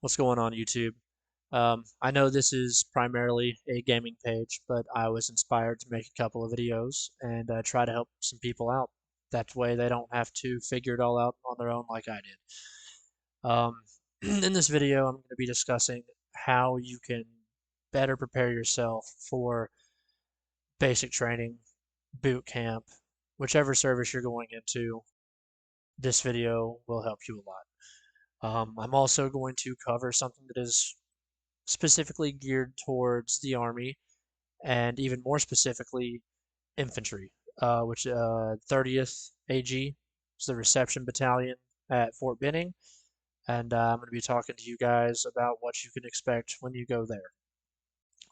What's going on, YouTube? I know this is primarily a gaming page, but I was inspired to make a couple of videos and try to help some people out. That way they don't have to figure it all out on their own like I did. In this video, I'm going to be discussing how you can better prepare yourself for basic training, boot camp, whichever service you're going into. This video will help you a lot. I'm also going to cover something that is specifically geared towards the Army and even more specifically infantry, which 30th AG is the reception battalion at Fort Benning, and I'm going to be talking to you guys about what you can expect when you go there.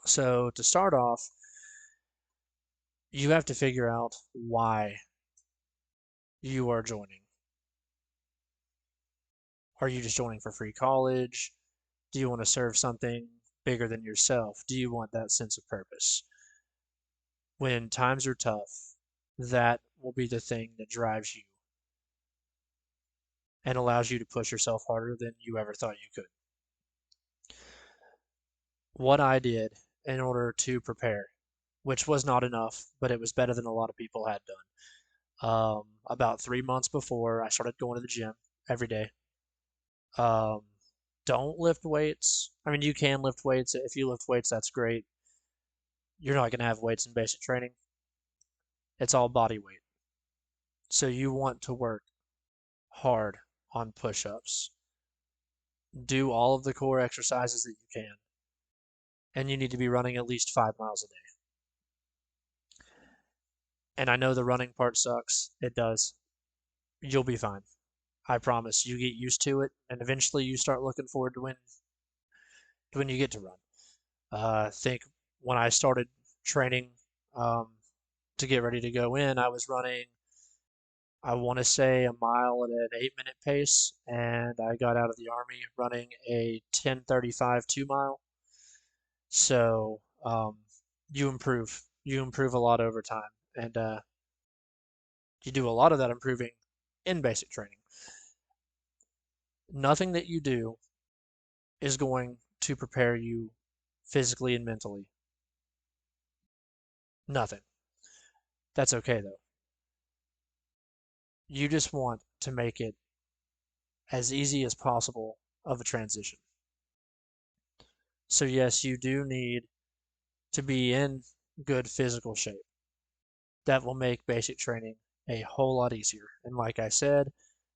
So to start off, you have to figure out why you are joining. Are you just joining for free college? Do you want to serve something bigger than yourself? Do you want that sense of purpose? When times are tough, that will be the thing that drives you and allows you to push yourself harder than you ever thought you could. What I did in order to prepare, which was not enough, but it was better than a lot of people had done. About 3 months before, I started going to the gym every day. Um, don't lift weights. I mean, you can lift weights. If you lift weights, that's great. You're not going to have weights in basic training. It's all body weight. So you want to work hard on push-ups. Do all of the core exercises that you can. And you need to be running at least 5 miles a day. And I know the running part sucks. It does. You'll be fine. I promise. You get used to it, and eventually you start looking forward to when you get to run. I think when I started training um, to get ready to go in, I was running, I want to say, a mile at an 8 minute pace, and I got out of the Army running a 10:35 2 mile. So you improve. You improve a lot over time, and you do a lot of that improving in basic training. Nothing that you do is going to prepare you physically and mentally. Nothing. That's okay though. You just want to make it as easy as possible of a transition. So yes, you do need to be in good physical shape. That will make basic training a whole lot easier. And like I said,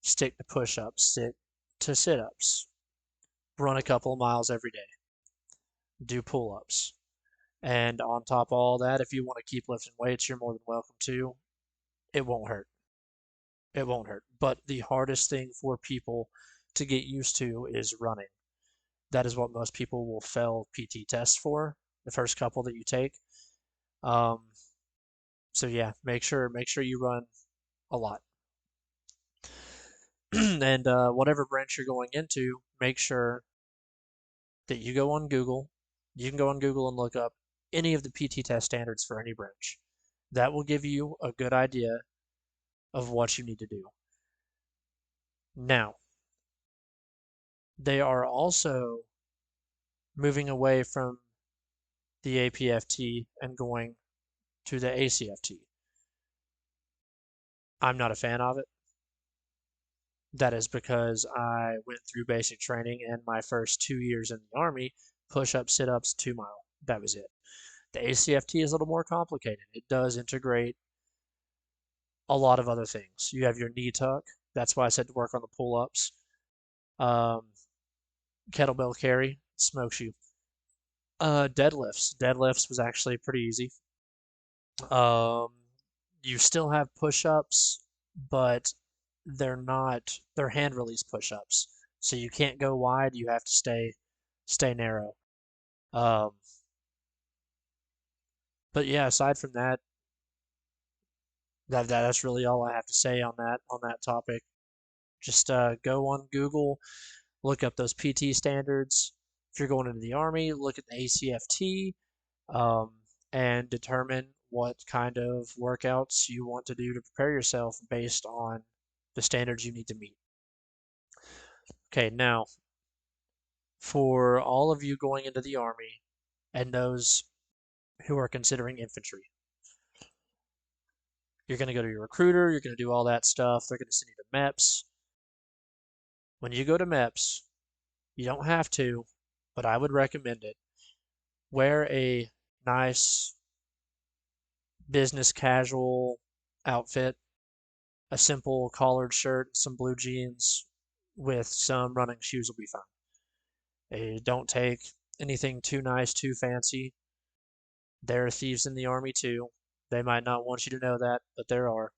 stick to push-ups, stick to sit-ups, run a couple of miles every day, do pull-ups. And on top of all that, if you want to keep lifting weights, you're more than welcome to. It won't hurt. It won't hurt. But the hardest thing for people to get used to is running. That is what most people will fail PT tests for, the first couple that you take. Um, so yeah, make sure you run a lot. And whatever branch you're going into, make sure that you go on Google. You can go on Google and look up any of the PT test standards for any branch. That will give you a good idea of what you need to do. Now, they are also moving away from the APFT and going to the ACFT. I'm not a fan of it. That is because I went through basic training and my first 2 years in the Army, push ups, sit ups, 2 mile. That was it. The ACFT is a little more complicated. It does integrate a lot of other things. You have your knee tuck. That's why I said to work on the pull ups. Um, kettlebell carry smokes you. Deadlifts. Deadlifts was actually pretty easy. Um, you still have push-ups, but they're hand release push-ups. So you can't go wide, you have to stay narrow. Um, but yeah, aside from that, that's really all I have to say on that topic. Just go on Google, look up those PT standards. If you're going into the Army, look at the ACFT, um, and determine what kind of workouts you want to do to prepare yourself based on the standards you need to meet. Okay, now For all of you going into the Army and those who are considering infantry, you're going to go to your recruiter, you're going to do all that stuff. They're going to send you to MEPS. When you go to MEPS, you don't have to, but I would recommend it. Wear a nice business casual outfit, a simple collared shirt, some blue jeans with some running shoes will be fine. Don't take anything too nice, too fancy. There are thieves in the Army too. They might not want you to know that, but there are.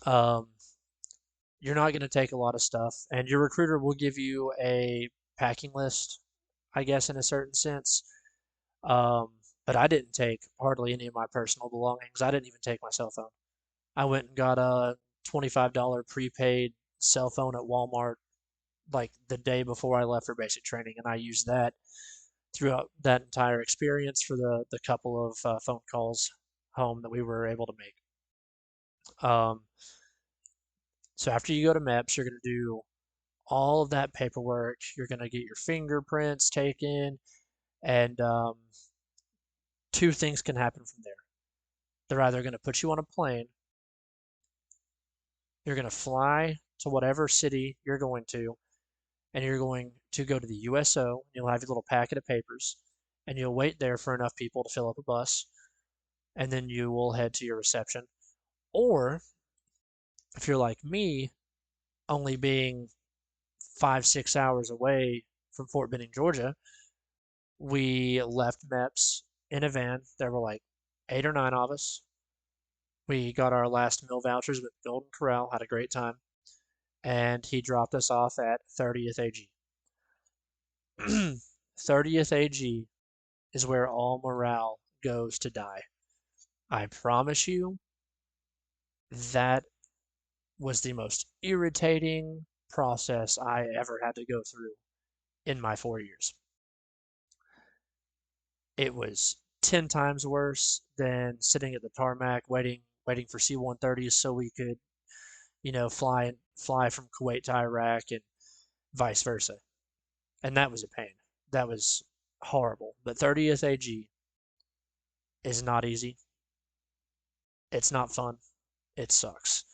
Um, you're not going to take a lot of stuff, and your recruiter will give you a packing list, I guess, in a certain sense. Um, but I didn't take hardly any of my personal belongings. I didn't even take my cell phone. I went and got a $25 prepaid cell phone at Walmart like the day before I left for basic training, and I used that throughout that entire experience for the couple of phone calls home that we were able to make. Um, so after you go to MEPS, you're going to do all of that paperwork. You're going to get your fingerprints taken, and two things can happen from there. They're either going to put you on a plane, you're going to fly to whatever city you're going to, and you're going to go to the USO. You'll have your little packet of papers, and you'll wait there for enough people to fill up a bus, and then you will head to your reception. Or if you're like me, only being 5, 6 hours away from Fort Benning, Georgia, we left MEPS in a van. There were like 8 or 9 of us. We got our last meal vouchers with Golden Corral, had a great time, and he dropped us off at 30th AG. 30th AG is where all morale goes to die. I promise you, that was the most irritating process I ever had to go through in my 4 years. It was 10 times worse than sitting at the tarmac waiting for C-130s so we could, fly from Kuwait to Iraq and vice versa. And that was a pain. That was horrible. But 30th AG is not easy. It's not fun. It sucks.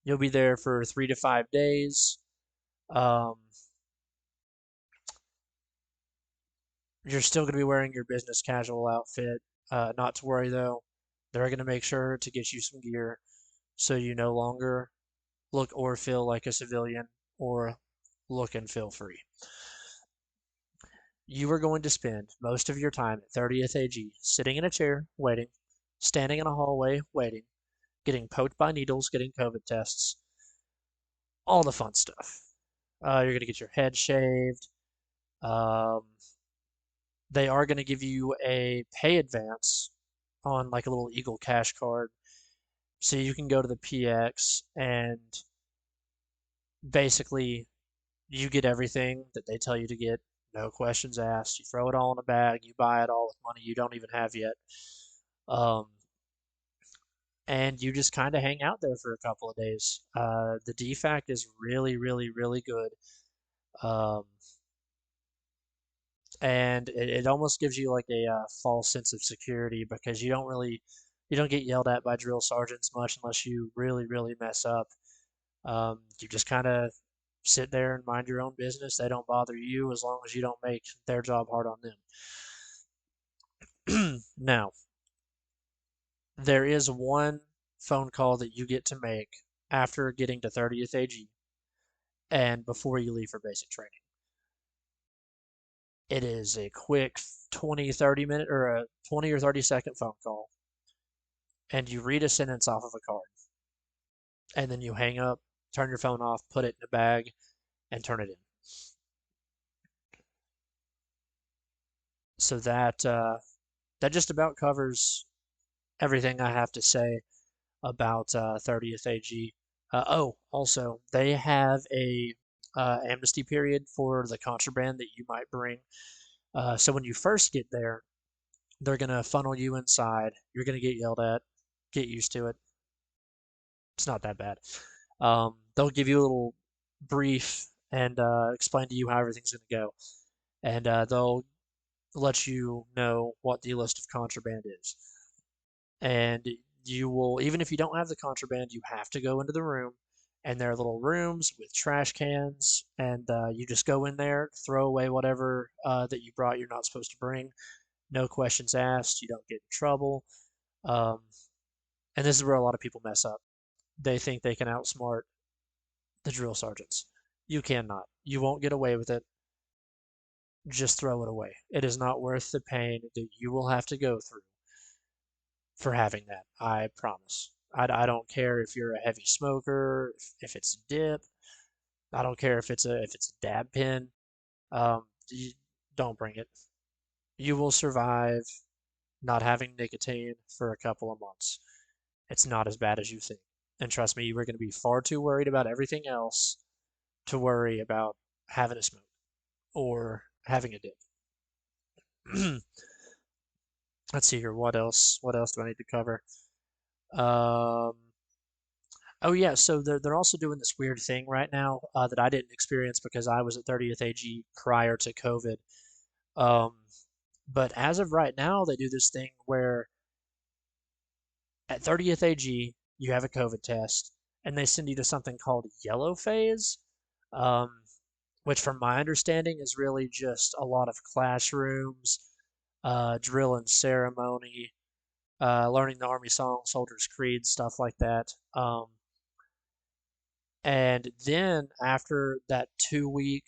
You'll be there for 3 to 5 days. Um, you're still going to be wearing your business casual outfit. Not to worry though, they're going to make sure to get you some gear so you no longer look or feel like a civilian or look and feel free. You are going to spend most of your time at 30th AG sitting in a chair waiting, standing in a hallway waiting, getting poked by needles, getting COVID tests, all the fun stuff. You're going to get your head shaved. Um, they are going to give you a pay advance on like a little Eagle Cash card. So you can go to the PX and basically you get everything that they tell you to get, no questions asked. You throw it all in a bag, you buy it all with money you don't even have yet. Um, and you just kind of hang out there for a couple of days. The DFAC is really, really, really good. Um, and it almost gives you like a false sense of security because you don't get yelled at by drill sergeants much unless you really, really mess up. You just kind of sit there and mind your own business. They don't bother you as long as you don't make their job hard on them. Now, there is one phone call that you get to make after getting to 30th AG and before you leave for basic training. It is a quick 20, 30 minute or a 20 or 30-second phone call, and you read a sentence off of a card, and then you hang up, turn your phone off, put it in a bag, and turn it in. So that just about covers everything I have to say about 30th AG. Also, they have a amnesty period for the contraband that you might bring. So when you first get there, they're gonna funnel you inside. You're gonna get yelled at. Get used to it. It's not that bad. They'll give you a little brief and explain to you how everything's going to go. And they'll let you know what the list of contraband is. And you will, even if you don't have the contraband, you have to go into the room. And there are little rooms with trash cans, and you just go in there, throw away whatever that you brought you're not supposed to bring. No questions asked. You don't get in trouble. Um, and this is where a lot of people mess up. They think they can outsmart the drill sergeants. You cannot. You won't get away with it. Just throw it away. It is not worth the pain that you will have to go through for having that. I promise. I don't care if you're a heavy smoker, if it's a dip. I don't care if it's a dab pen. You don't bring it. You will survive not having nicotine for a couple of months. It's not as bad as you think. And trust me, you were going to be far too worried about everything else to worry about having a smoke or having a dip. Let's see here. What else? What else do I need to cover? Um, oh yeah, so they're also doing this weird thing right now that I didn't experience because I was at 30th AG prior to COVID. Um, but as of right now, they do this thing where at 30th AG you have a COVID test, and they send you to something called yellow phase, um, which, from my understanding, is really just a lot of classrooms, drill and ceremony, learning the Army song, Soldier's Creed, stuff like that. And then after that 2 week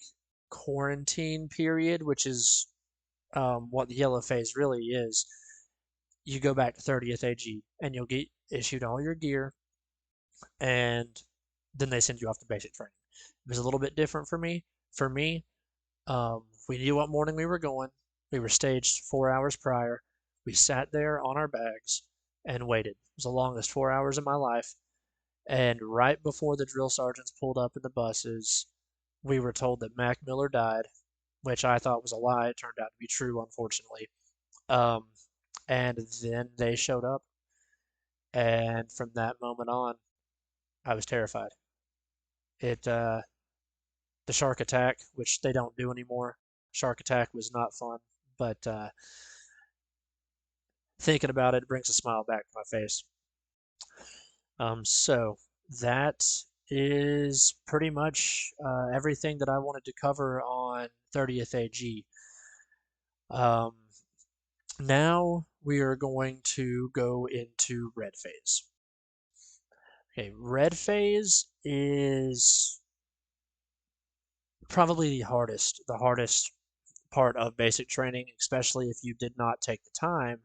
quarantine period, which is what the yellow phase really is, you go back to 30th AG and you'll get issued all your gear, and then they send you off to basic training. It was a little bit different for me. For me, we knew what morning we were going. We were staged 4 hours prior. We sat there on our bags and waited. It was the longest 4 hours of my life. And right before the drill sergeants pulled up in the buses, we were told that Mac Miller died, which I thought was a lie. It turned out to be true, unfortunately. Um, and then they showed up, and from that moment on, I was terrified. It The shark attack, which they don't do anymore. Shark attack was not fun, but thinking about it brings a smile back to my face. So that is pretty much everything that I wanted to cover on 30th AG. Um, Now we are going to go into red phase. Okay, red phase is probably the hardest part of basic training, especially if you did not take the time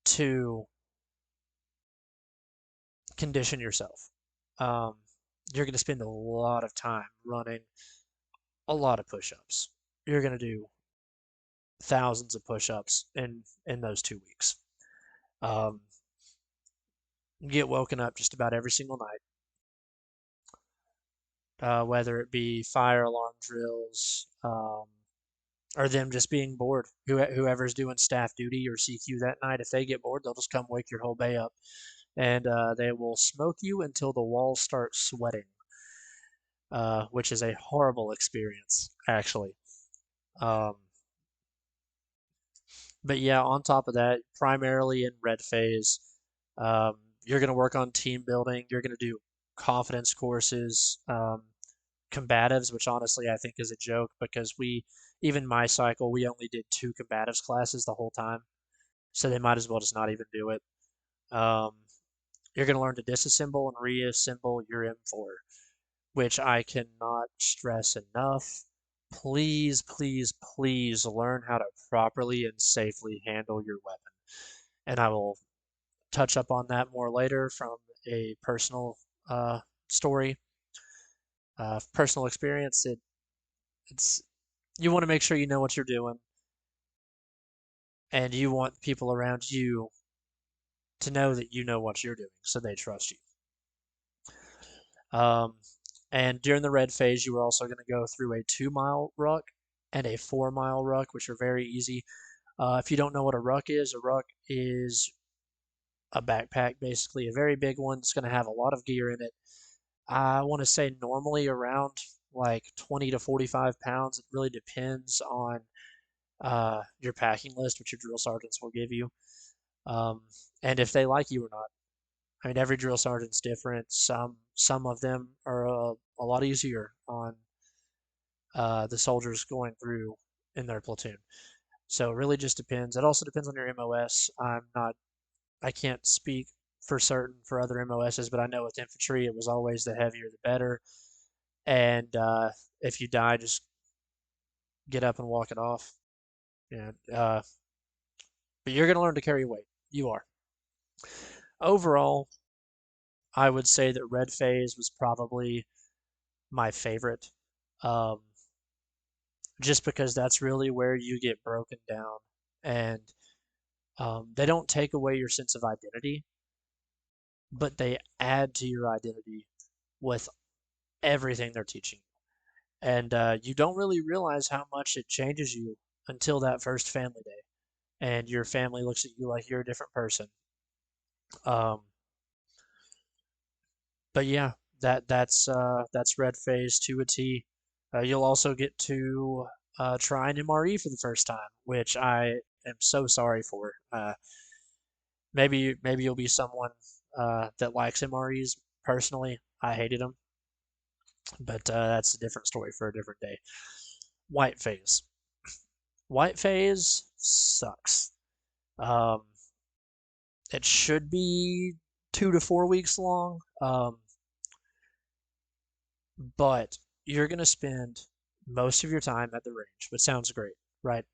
to condition yourself. Um, you're going to spend a lot of time running a lot of push-ups. You're going to do thousands of push-ups in those 2 weeks. Um, you get woken up just about every single night, whether it be fire alarm drills, or them just being bored. Whoever's doing staff duty or CQ that night, if they get bored, they'll just come wake your whole bay up, and they will smoke you until the walls start sweating, which is a horrible experience, actually. Um, but yeah, on top of that, primarily in red phase, um, you're going to work on team building. You're going to do confidence courses, combatives, which honestly I think is a joke because even my cycle, we only did two combatives classes the whole time. So they might as well just not even do it. Um, you're going to learn to disassemble and reassemble your M4, which I cannot stress enough. Please, please, please learn how to properly and safely handle your weapon. And I will touch up on that more later from a personal story, personal experience. It's You want to make sure you know what you're doing, and you want people around you to know that you know what you're doing, so they trust you. Um, and during the red phase, you are also going to go through a 2 mile ruck and a 4 mile ruck, which are very easy. If you don't know what a ruck is a backpack, basically a very big one. It's going to have a lot of gear in it. I want to say normally around like 20 to 45 pounds. It really depends on your packing list, which your drill sergeants will give you, um, and if they like you or not. I mean, every drill sergeant's different. Some of them are a lot easier on the soldiers going through in their platoon. So it really just depends. It also depends on your MOS. I can't speak for certain for other MOSs, but I know with infantry it was always the heavier the better. And if you die, just get up and walk it off. Yeah. But you're gonna learn to carry weight. You are. Overall, I would say that red phase was probably my favorite. Um, just because that's really where you get broken down, and they don't take away your sense of identity, but they add to your identity with everything they're teaching. And you don't really realize how much it changes you until that first family day, and your family looks at you like you're a different person. Um, but yeah, that's red phase to a T. You'll also get to try an MRE for the first time, which I am so sorry for. Maybe you'll be someone that likes MREs. Personally, I hated them, but that's a different story for a different day. White phase. White phase sucks. Um, it should be 2 to 4 weeks long, but you're gonna spend most of your time at the range, which sounds great, right?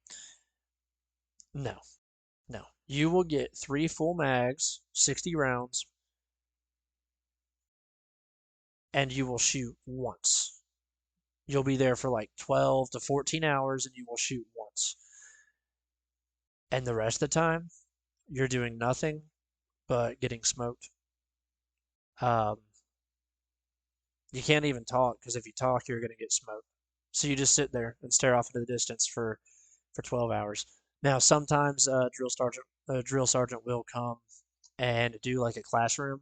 No, no. You will get 3 full mags, 60 rounds, and you will shoot once. You'll be there for like 12 to 14 hours and you will shoot once. And the rest of the time, you're doing nothing but getting smoked. Um, you can't even talk because if you talk, you're going to get smoked. So you just sit there and stare off into the distance for 12 hours. Now, sometimes drill sergeant will come and do like a classroom.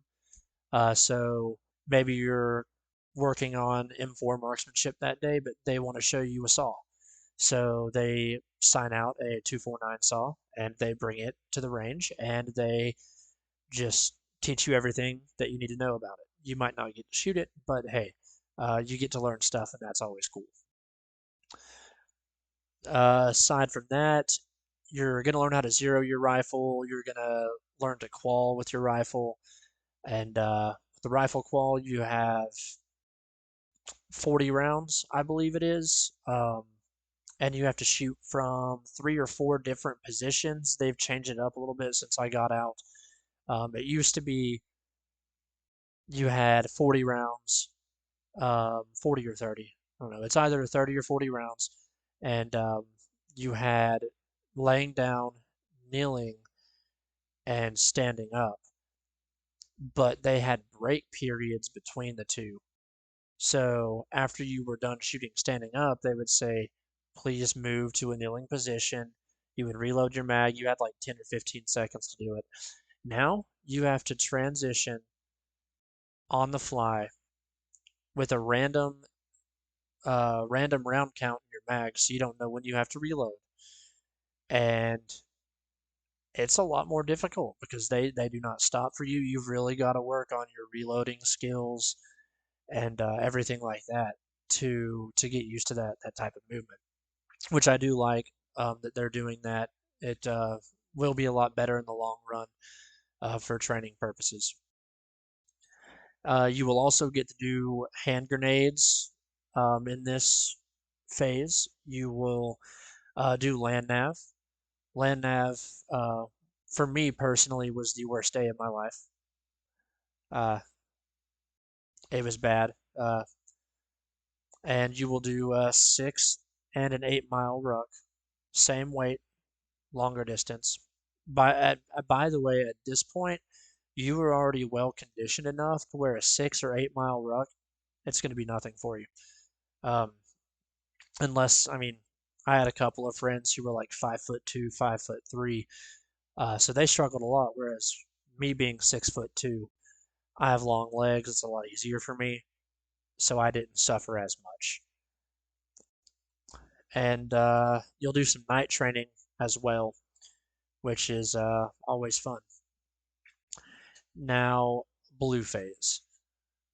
So maybe you're working on M4 marksmanship that day, but they want to show you a saw. So they sign out a 249 saw and they bring it to the range and they just teach you everything that you need to know about it. You might not get to shoot it, but hey, you get to learn stuff and that's always cool. Aside from that, you're going to learn how to zero your rifle. You're going to learn to qual with your rifle. And with the rifle qual, you have 40 rounds, I believe it is. And you have to shoot from 3 or 4 different positions. They've changed it up a little bit since I got out. It used to be you had 40 rounds, 40 or 30. I don't know. It's either 30 or 40 rounds. And you had laying down, kneeling, and standing up. But they had break periods between the two. So after you were done shooting standing up, they would say, please move to a kneeling position. You would reload your mag. You had like 10 or 15 seconds to do it. Now you have to transition on the fly with a random round count in your mag, so you don't know when you have to reload. And it's a lot more difficult because they do not stop for you. You've really got to work on your reloading skills and everything like that to get used to that type of movement, which I do like that they're doing that. It will be a lot better in the long run for training purposes. You will also get to do hand grenades in this phase. You will do land nav. Land nav, uh, for me personally, was the worst day of my life. Uh, it was bad. And you will do a 6 and an 8 mile ruck, same weight, longer distance. By the way, at this point, you are already well conditioned enough to where a 6 or 8 mile ruck, it's going to be nothing for you. Um, unless, I mean, I had a couple of friends who were like 5'2", 5'3", so they struggled a lot. Whereas me being 6'2", I have long legs. It's a lot easier for me. so I didn't suffer as much. And you'll do some night training as well, which is always fun. Now, blue phase.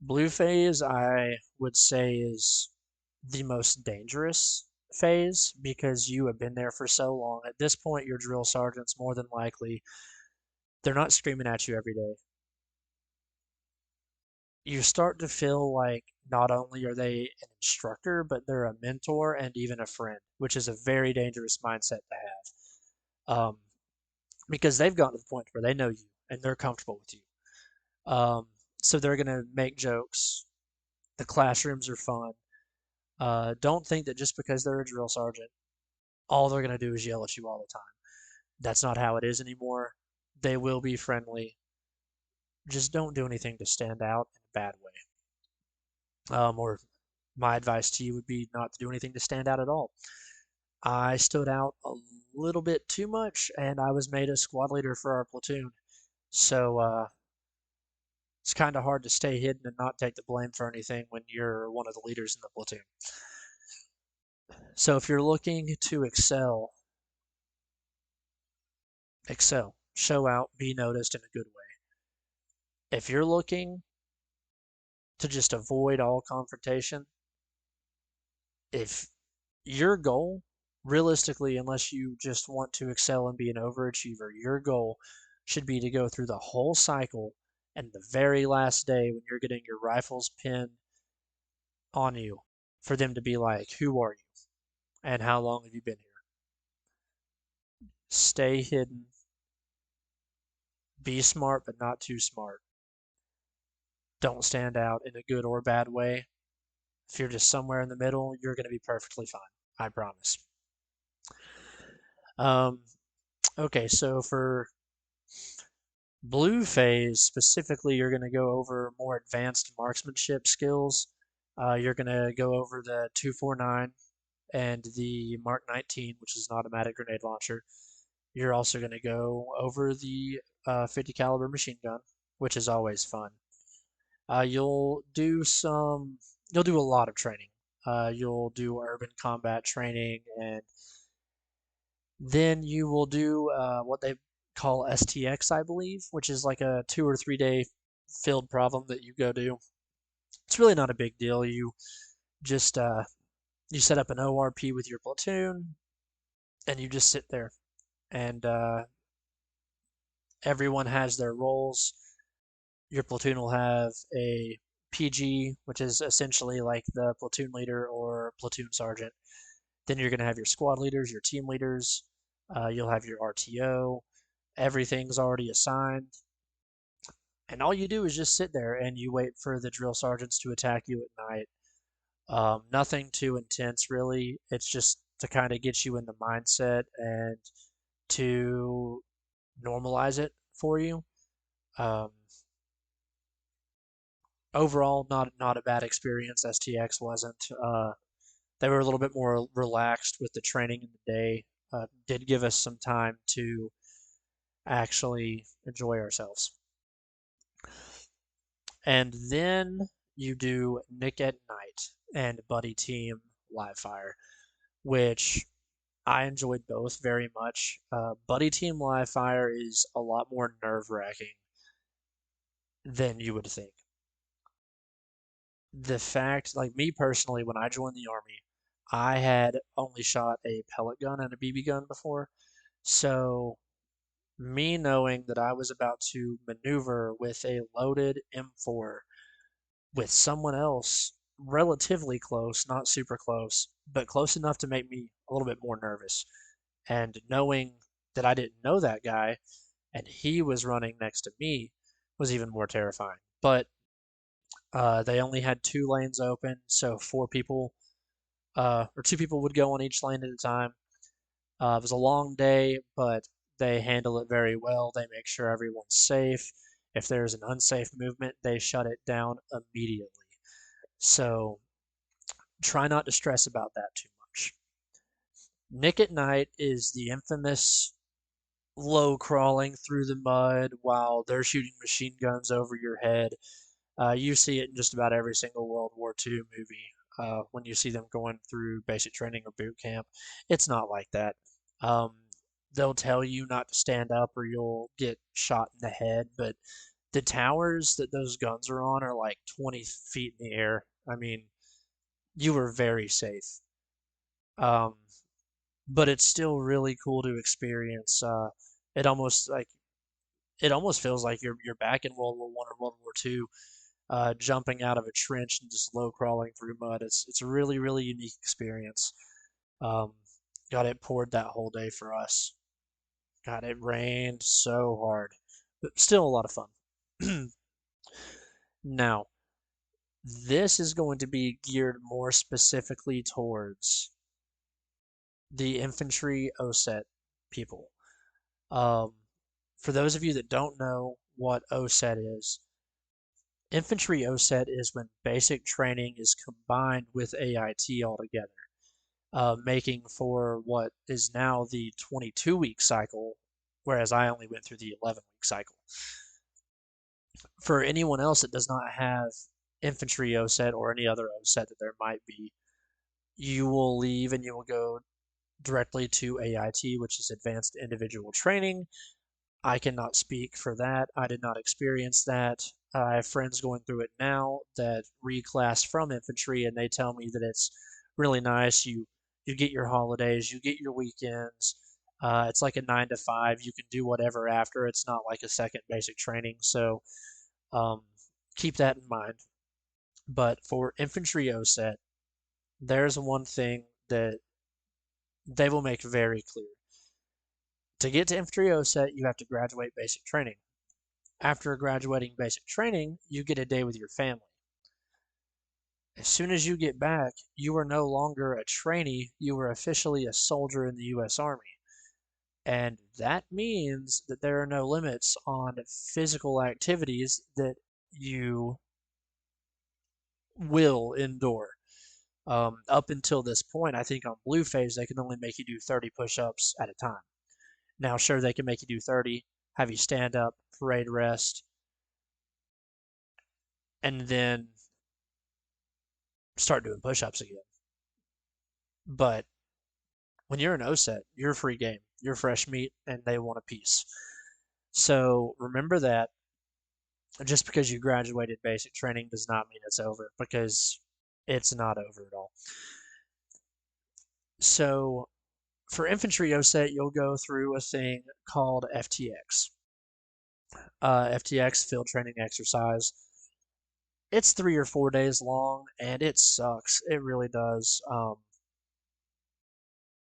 Blue phase, I would say, is the most dangerous phase because you have been there for so long. At this point, your drill sergeants, more than likely, they're not screaming at you every day. You start to feel like not only are they an instructor, but they're a mentor and even a friend, which is a very dangerous mindset to have. Because they've gotten to the point where they know you and they're comfortable with you. Um, so they're going to make jokes. The classrooms are fun. Don't think that just because they're a drill sergeant, all they're going to do is yell at you all the time. That's not how it is anymore. They will be friendly. Just don't do anything to stand out in a bad way. Or my advice to you would be not to do anything to stand out at all. I stood out a little bit too much, and I was made a squad leader for our platoon. So it's kind of hard to stay hidden and not take the blame for anything when you're one of the leaders in the platoon. So if you're looking to excel, show out, be noticed in a good way. If you're looking to just avoid all confrontation, if your goal, realistically, unless you just want to excel and be an overachiever, your goal should be to go through the whole cycle and the very last day when you're getting your rifles pinned on you for them to be like, who are you? And how long have you been here? Stay hidden, be smart, but not too smart. Don't stand out in a good or bad way. If you're just somewhere in the middle, you're going to be perfectly fine. I promise. Um, okay, so for blue phase specifically, you're going to go over more advanced marksmanship skills. You're going to go over the 249 and the Mark 19, which is an automatic grenade launcher. You're also going to go over the 50 caliber machine gun, which is always fun. You'll do a lot of training. You'll do urban combat training, and then you will do what they call STX, I believe, which is like a 2 or 3 day field problem that you go do. It's really not a big deal. You just you set up an ORP with your platoon, and you just sit there, and everyone has their roles. Your platoon will have a PG, which is essentially like the platoon leader or platoon sergeant. Then you're going to have your squad leaders, your team leaders. You'll have your RTO. Everything's already assigned. And all you do is just sit there and you wait for the drill sergeants to attack you at night. Nothing too intense, really. It's just to kind of get you in the mindset and to normalize it for you. Um, Overall, not a bad experience. STX wasn't. They were a little bit more relaxed with the training in the day. Did give us some time to actually enjoy ourselves. And then you do Nick at Night and Buddy Team Live Fire, which I enjoyed both very much. Buddy Team Live Fire is a lot more nerve wracking than you would think. The fact, like me personally, when I joined the Army, I had only shot a pellet gun and a BB gun before. So, me knowing that I was about to maneuver with a loaded M4 with someone else relatively close, not super close, but close enough to make me a little bit more nervous. And knowing that I didn't know that guy and he was running next to me was even more terrifying. But they only had 2 lanes open, so 4 people or 2 people would go on each lane at a time. It was a long day, but they handle it very well. They make sure everyone's safe. If there's an unsafe movement, they shut it down immediately. So try not to stress about that too much. Nick at Night is the infamous low crawling through the mud while they're shooting machine guns over your head. You see it in just about every single World War II movie. When you see them going through basic training or boot camp, it's not like that. Um, they'll tell you not to stand up or you'll get shot in the head, but the towers that those guns are on are like 20 feet in the air. I mean, you were very safe. Um, but it's still really cool to experience. It almost like it almost feels like you're back in World War One or World War Two, jumping out of a trench and just low crawling through mud. It's a really unique experience. Um, God, it poured that whole day for us. God, it rained so hard, but still a lot of fun. Now, this is going to be geared more specifically towards the infantry OSET people. Um, for those of you that don't know what OSET is, infantry OSET is when basic training is combined with AIT altogether, making for what is now the 22-week cycle, whereas I only went through the 11-week cycle. For anyone else that does not have infantry OSET or any other OSET that there might be, you will leave and you will go directly to AIT, which is Advanced Individual Training. I cannot speak for that. I did not experience that. I have friends going through it now that reclass from infantry, and they tell me that it's really nice. You get your holidays, you get your weekends. It's like a 9 to 5. You can do whatever after. It's not like a second basic training, so um, keep that in mind. But for infantry OSET, there's one thing that they will make very clear. To get to infantry OSET, you have to graduate basic training. After graduating basic training, you get a day with your family. As soon as you get back, you are no longer a trainee, you are officially a soldier in the U.S. Army. And that means that there are no limits on physical activities that you will endure. Up until this point, I think on Blue Phase, they can only make you do 30 push ups at a time. Now, sure, they can make you do 30, have you stand up, parade rest, and then start doing push ups again. But when you're an OSET, you're a free game. You're fresh meat, and they want a piece. So remember that just because you graduated basic training does not mean it's over, because it's not over at all. So for infantry OSET, you'll go through a thing called FTX. FTX, field training exercise. It's 3 or 4 days long, and it sucks. It really does.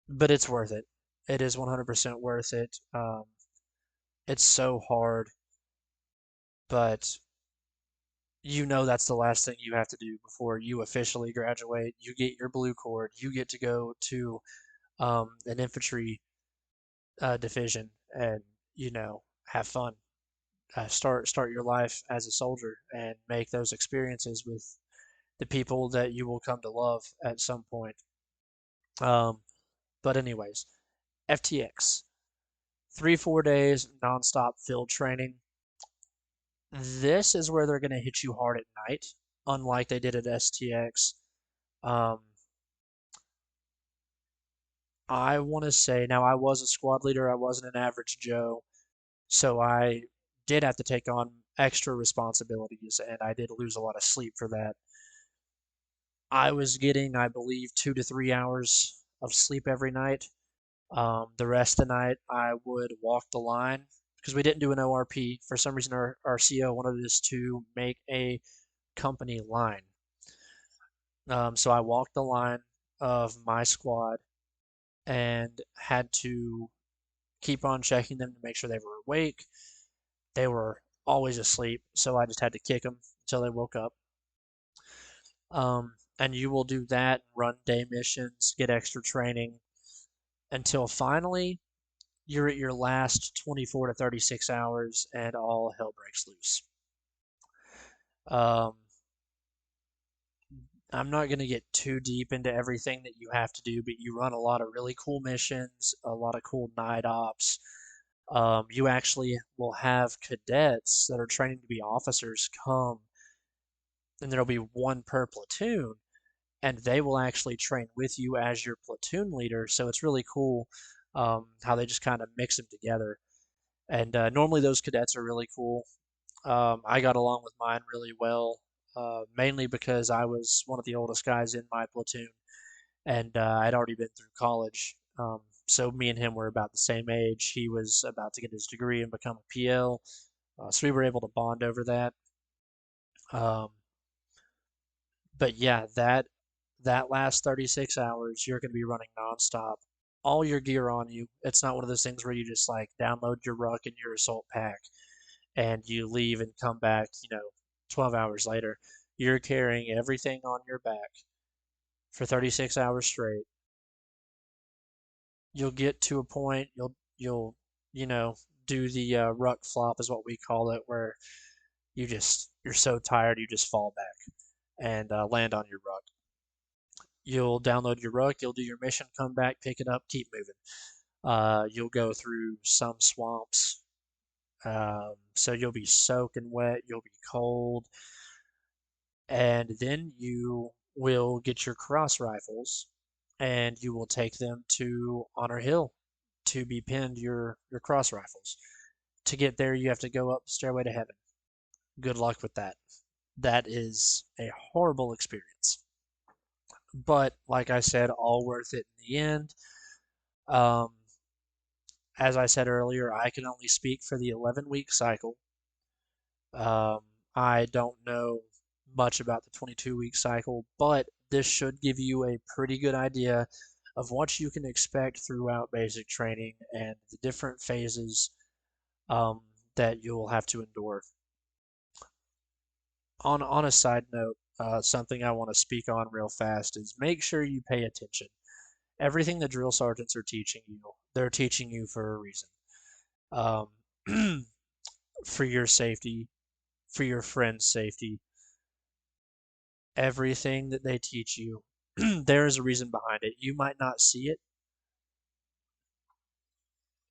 But it's worth it. It is 100% worth it. It's so hard, but you know that's the last thing you have to do before you officially graduate. You get your blue cord. You get to go to an infantry division and have fun. Start your life as a soldier and make those experiences with the people that you will come to love at some point. Um, but anyways, FTX, 3 4 days nonstop field training. This is where they're going to hit you hard at night, unlike they did at STX. Um, I want to say now I was a squad leader. I wasn't an average Joe, so I did have to take on extra responsibilities, and I did lose a lot of sleep for that. I was getting, I believe, 2 to 3 hours of sleep every night. The rest of the night, I would walk the line because we didn't do an ORP. For some reason, our CO wanted us to make a company line. So I walked the line of my squad and had to keep on checking them to make sure they were awake. They were always asleep, so I just had to kick them until they woke up. And you will do that, run day missions, get extra training until finally you're at your last 24 to 36 hours and all hell breaks loose. Um, I'm not going to get too deep into everything that you have to do, but you run a lot of really cool missions, a lot of cool night ops. You actually will have cadets that are training to be officers come and there'll be one per platoon, and they will actually train with you as your platoon leader. So it's really cool how they just kind of mix them together. And normally those cadets are really cool. I got along with mine really well, mainly because I was one of the oldest guys in my platoon, and I'd already been through college. So me and him were about the same age. He was about to get his degree and become a PL, so we were able to bond over that. Um, but yeah, that last 36 hours, you're going to be running nonstop, all your gear on you. It's not one of those things where you just like download your ruck and your assault pack and you leave and come back, 12 hours later. You're carrying everything on your back for 36 hours straight. You'll get to a point, you'll, you know, do the ruck flop is what we call it, where you're so tired you just fall back and land on your ruck. You'll download your ruck, you'll do your mission, come back, pick it up, keep moving. You'll go through some swamps, so you'll be soaking wet, you'll be cold, and then you will get your cross rifles and you will take them to Honor Hill to be pinned your cross rifles. To get there, you have to go up Stairway to Heaven. Good luck with that. That is a horrible experience. But like I said, all worth it in the end. Um, as I said earlier, I can only speak for the 11-week cycle. Um, I don't know much about the 22-week cycle, but this should give you a pretty good idea of what you can expect throughout basic training and the different phases um, that you'll have to endure. On a side note, something I want to speak on real fast is make sure you pay attention. Everything the drill sergeants are teaching you, they're teaching you for a reason. Um, for your safety, for your friend's safety, everything that they teach you, there is a reason behind it. You might not see it,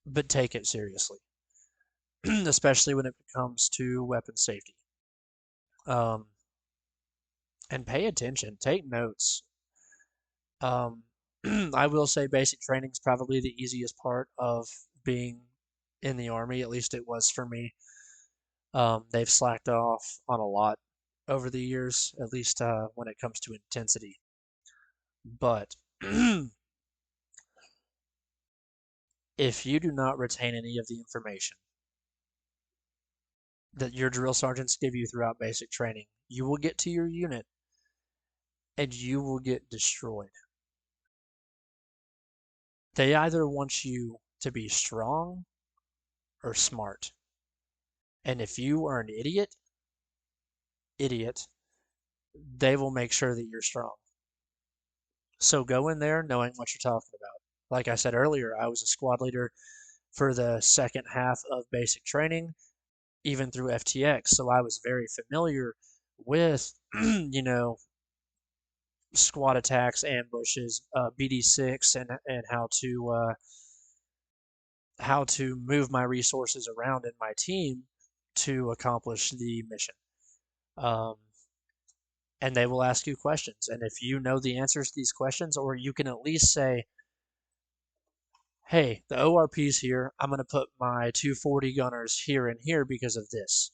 but take it seriously, especially when it comes to weapon safety. Um, and pay attention, take notes. Um, I will say basic training is probably the easiest part of being in the Army, at least it was for me. They've slacked off on a lot over the years, at least when it comes to intensity. But if you do not retain any of the information that your drill sergeants give you throughout basic training, you will get to your unit and you will get destroyed. They either want you to be strong or smart. And if you are an idiot, they will make sure that you're strong. So go in there knowing what you're talking about. Like I said earlier, I was a squad leader for the second half of basic training, even through FTX. So I was very familiar with, squad attacks, ambushes, BD6, and how to move my resources around in my team to accomplish the mission. Um, and they will ask you questions, and if you know the answers to these questions, or you can at least say, "Hey, the ORP's here. I'm going to put my 240 gunners here and here because of this."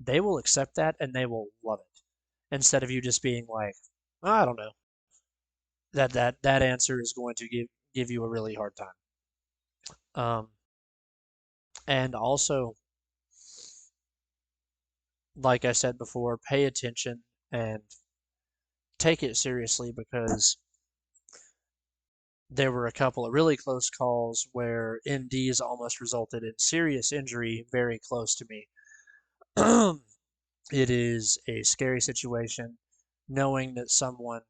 They will accept that and they will love it. Instead of you just being like, "I don't know." That answer is going to give you a really hard time. Um, and also, like I said before, pay attention and take it seriously because there were a couple of really close calls where NDs almost resulted in serious injury very close to me. It is a scary situation knowing that someone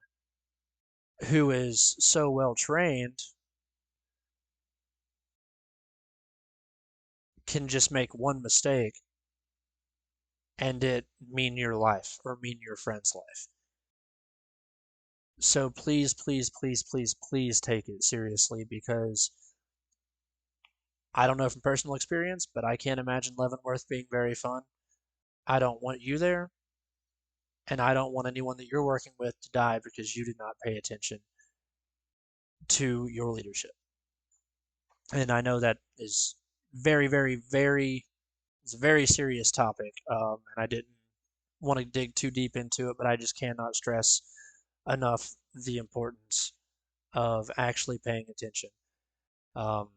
who is so well trained can just make one mistake and it mean your life or mean your friend's life. So please, please, please, please, please take it seriously because I don't know from personal experience, but I can't imagine Leavenworth being very fun. I don't want you there. And I don't want anyone that you're working with to die because you did not pay attention to your leadership. And I know that is very, very, very, it's a very serious topic. And I didn't want to dig too deep into it, but I just cannot stress enough the importance of actually paying attention. Um,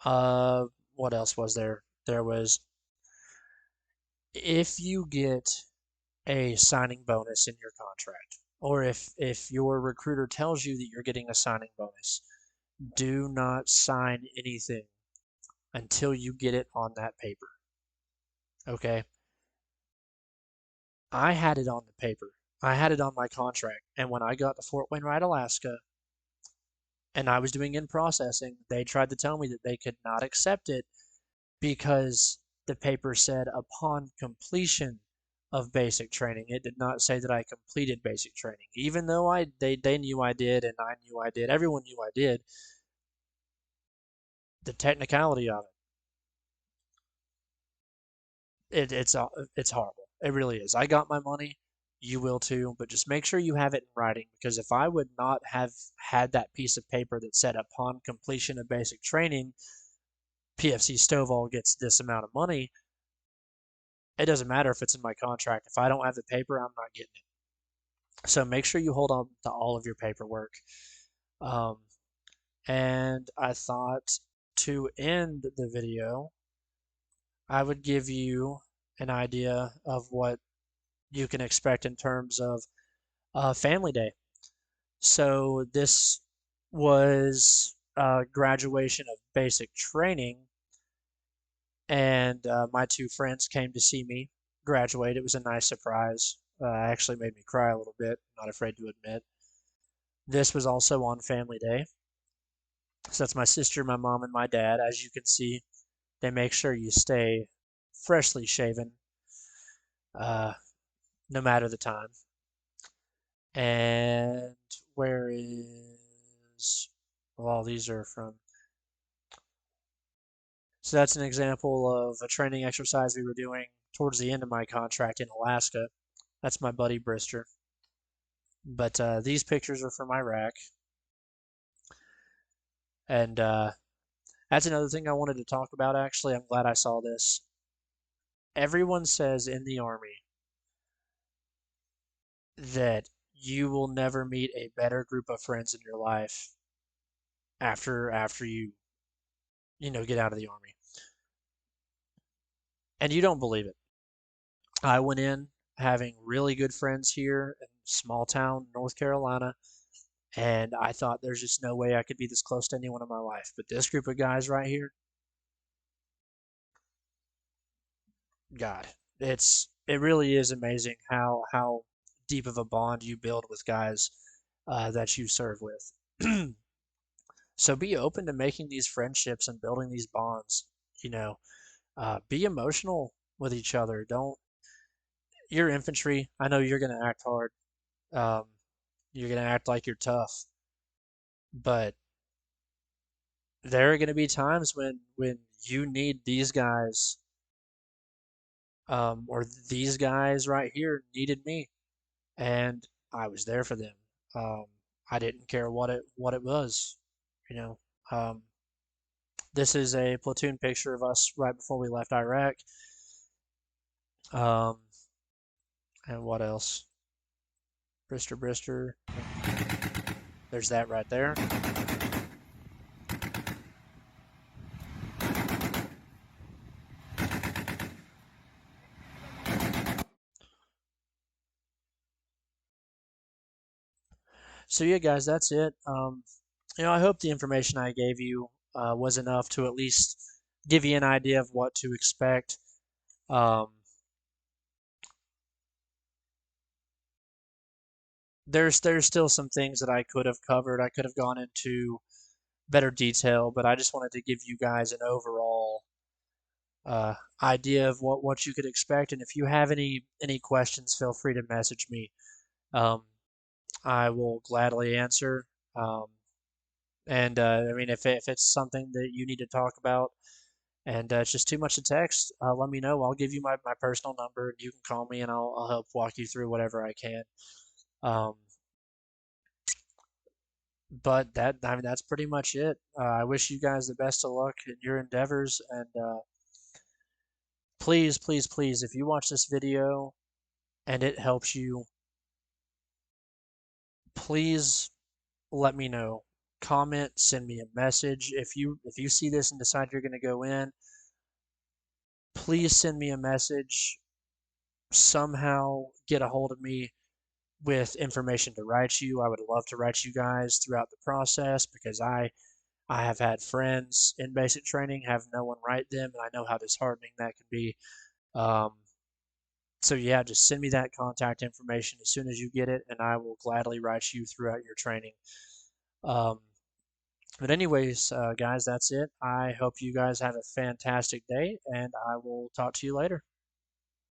uh, what else was there? There was if you get a signing bonus in your contract, or if your recruiter tells you that you're getting a signing bonus, do not sign anything until you get it on that paper. Okay? I had it on the paper. I had it on my contract. And when I got to Fort Wainwright, Alaska, and I was doing in processing, they tried to tell me that they could not accept it because the paper said upon completion of basic training. It did not say that I completed basic training. Even though they knew I did and I knew I did. Everyone knew I did. The technicality of it's horrible. It really is. I got my money. You will too, but just make sure you have it in writing because if I would not have had that piece of paper that said upon completion of basic training, PFC Stovall gets this amount of money, it doesn't matter if it's in my contract. If I don't have the paper, I'm not getting it. So make sure you hold on to all of your paperwork. Um, and I thought to end the video, I would give you an idea of what you can expect in terms of Family Day. So this was graduation of basic training, and my two friends came to see me graduate. It was a nice surprise. Actually made me cry a little bit, not afraid to admit. This was also on Family Day. So that's my sister, my mom, and my dad. As you can see, they make sure you stay freshly shaven, uh, no matter the time. And where is, well, these are from, so that's an example of a training exercise we were doing towards the end of my contract in Alaska. That's my buddy Brister. But these pictures are from Iraq. And that's another thing I wanted to talk about, actually. I'm glad I saw this. Everyone says in the Army that you will never meet a better group of friends in your life after you get out of the Army. And you don't believe it. I went in having really good friends here in small town North Carolina, and I thought there's just no way I could be this close to anyone in my life. But this group of guys right here, God, it really is amazing how deep of a bond you build with guys that you serve with. So be open to making these friendships and building these bonds. You know, be emotional with each other. Don't You're infantry. I know you're gonna act hard. Um, you're gonna act like you're tough, but there are gonna be times when you need these guys, or these guys right here needed me, and I was there for them. Um, I didn't care what it was, you know. Um, this is a platoon picture of us right before we left Iraq. Um, and what else? Brister. There's that right there. So yeah, guys, that's it. I hope the information I gave you was enough to at least give you an idea of what to expect. Um, there's still some things that I could have covered. I could have gone into better detail, but I just wanted to give you guys an overall idea of what you could expect. And if you have any questions, feel free to message me. Um, I will gladly answer. Um, and I mean, if it's something that you need to talk about, and it's just too much to text, let me know. I'll give you my personal number, and you can call me, and I'll help walk you through whatever I can. Um, but I mean, that's pretty much it. I wish you guys the best of luck in your endeavors, and please, please, please, if you watch this video and it helps you, please let me know. Comment, send me a message. If you see this and decide you're going to go in, please send me a message. Somehow get a hold of me with information to write you. I would love to write you guys throughout the process because I have had friends in basic training have no one write them, and I know how disheartening that can be. Um, so yeah, just send me that contact information as soon as you get it, and I will gladly write you throughout your training. Um, but anyways, guys, that's it. I hope you guys have a fantastic day, and I will talk to you later.